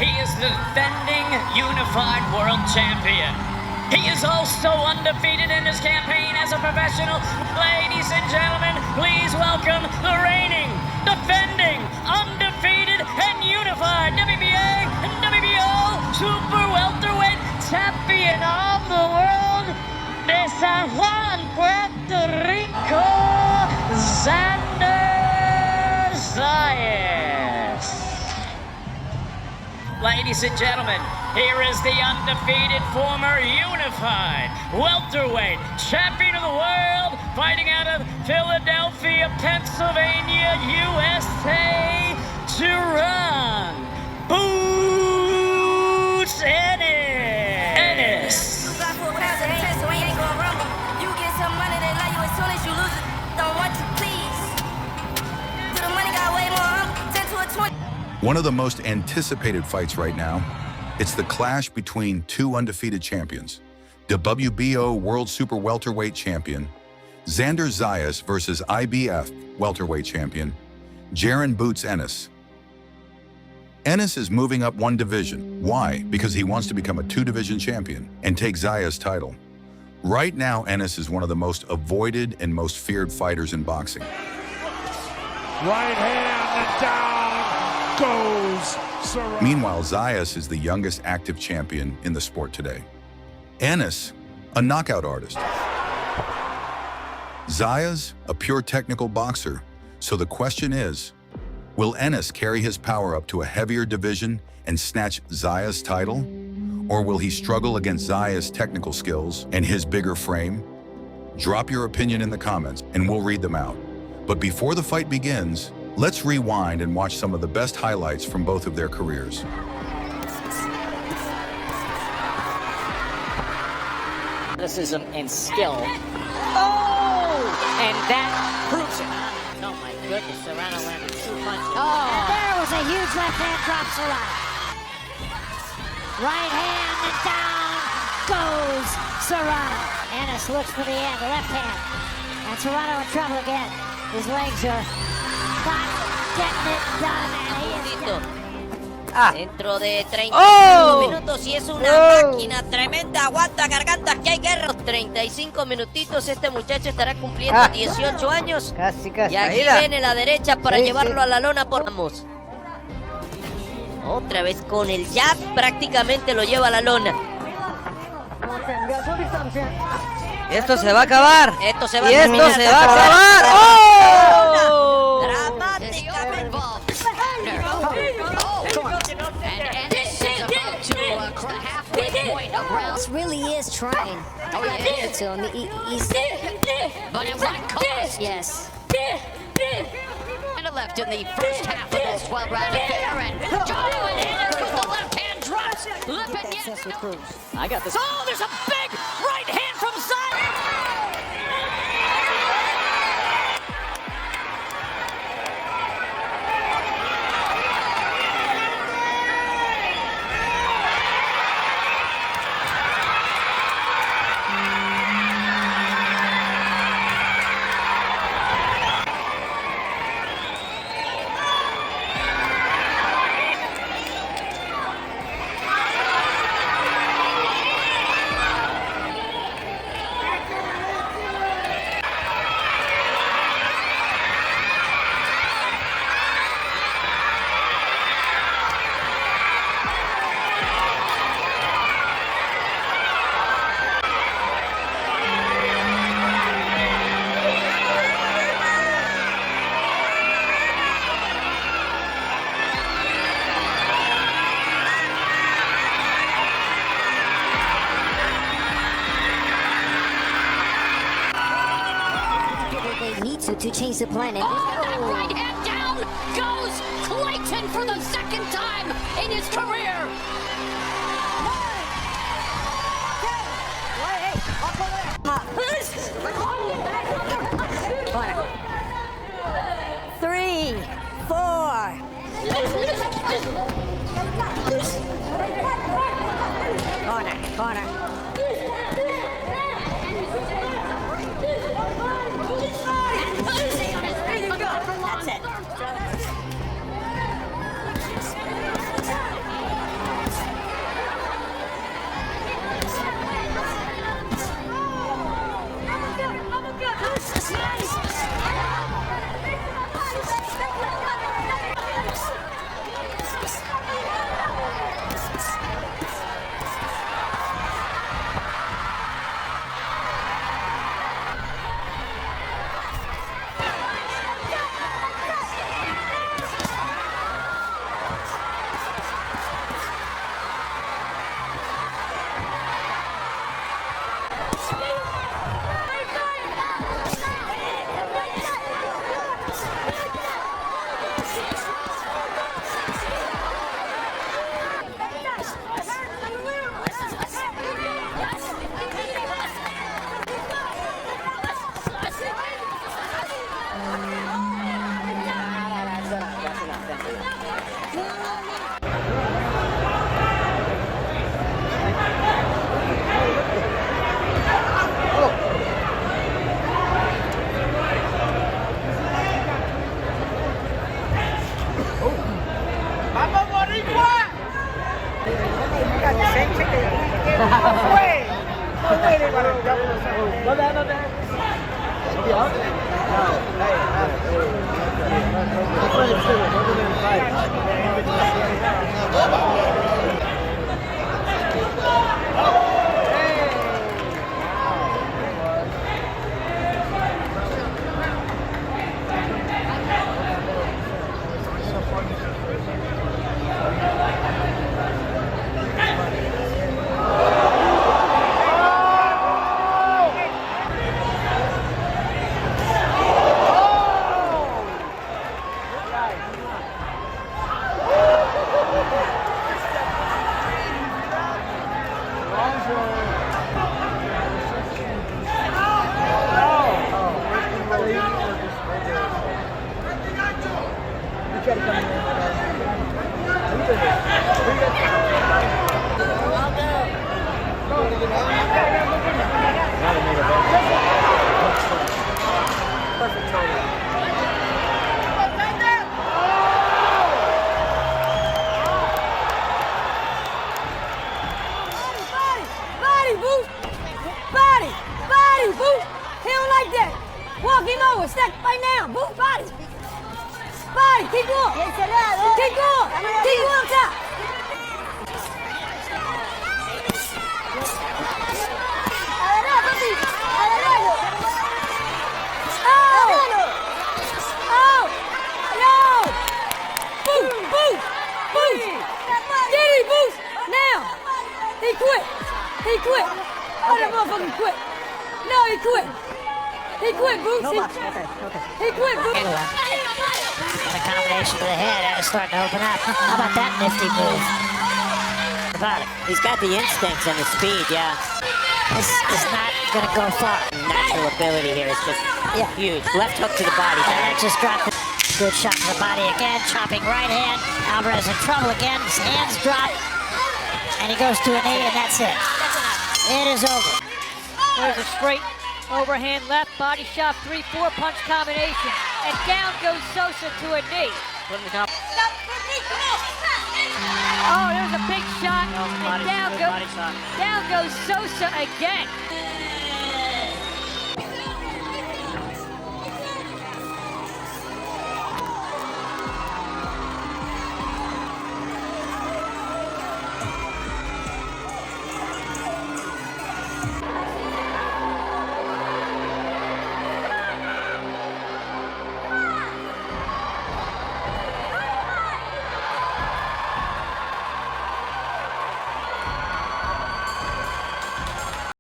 He is the defending unified world champion. He is also undefeated in his campaign as a professional. Ladies and gentlemen, please welcome the reigning, defending, undefeated, and unified WBA and WBO Super Welterweight Champion of the world, de San Juan, Puerto Rico, XANDER Zayas. Ladies and gentlemen, here is the undefeated former unified welterweight champion of the world, fighting out of Philadelphia, Pennsylvania, USA, JARON Boots Ennis. One of the most anticipated fights right now, it's the clash between two undefeated champions, the WBO World Super Welterweight Champion, XANDER Zayas versus IBF Welterweight Champion, JARON Boots Ennis. Ennis is moving up one division. Why? Because he wants to become a two-division champion and take Zayas' title. Right now, Ennis is one of the most avoided and most feared fighters in boxing. Right hand and down goes Sarah. Meanwhile, Zayas is the youngest active champion in the sport today. Ennis, a knockout artist. Zayas, a pure technical boxer. So the question is, will Ennis carry his power up to a heavier division and snatch Zayas' title? Or will he struggle against Zayas' technical skills and his bigger frame? Drop your opinion in the comments and we'll read them out. But before the fight begins, let's rewind and watch some of the best highlights from both of their careers. Athleticism and skill. Oh! And that proves it. Oh my goodness, Serrano landed 2 punches. Oh! And there was a huge left hand drop, Serrano. Right hand and down goes Serrano. Ennis looks for the end, the left hand. And Serrano in trouble again. His legs are not getting it done, and he is done. Dentro de 35 minutos y es una máquina tremenda, aguanta gargantas que hay guerra. 35 minutitos, este muchacho estará cumpliendo 18 años. Casi. Y aquí viene la derecha para llevarlo a la lona por ambos. Otra vez con el jab, prácticamente lo lleva a la lona. Esto se va a acabar. Esto se va y a esto terminar. se va a acabar. ¡Oh! Dramáticamente. This really is trying. To him. But at what cost? Yes. And left in the first half of this 12-round affair, and John Ennis with the left hand drops. I got this. Oh, there's a big right hand from Zayas. To change the planet. Right hand down goes Clayton for the second time in his career. Three, four. Corner. That's it. Body, boost! Body! Body, boost! He don't like that! Walk him over, stack right now, boost, body! Body, keep going! Keep going! Keep going on top! Oh! No! Boost! Boost! Boost! Get him, boost! Now! He quit! He quit! Oh, that motherfucker quit! No, he quit! He quit, Boots! He quit, Boots! The combination to the head is starting to open up. How about that nifty move? About it. He's got the instincts and the speed, yeah. This is not going to go far. Natural ability here is just huge. Left hook to the body. And just dropped the good shot to the body again. Chopping right hand. Alvarez in trouble again. His hands drop. And he goes to a knee, and that's it. It is over. There's a straight overhand left body shot, 3-4 punch combination. And down goes Sosa to a knee. Oh, there's a big shot. And down goes Sosa again.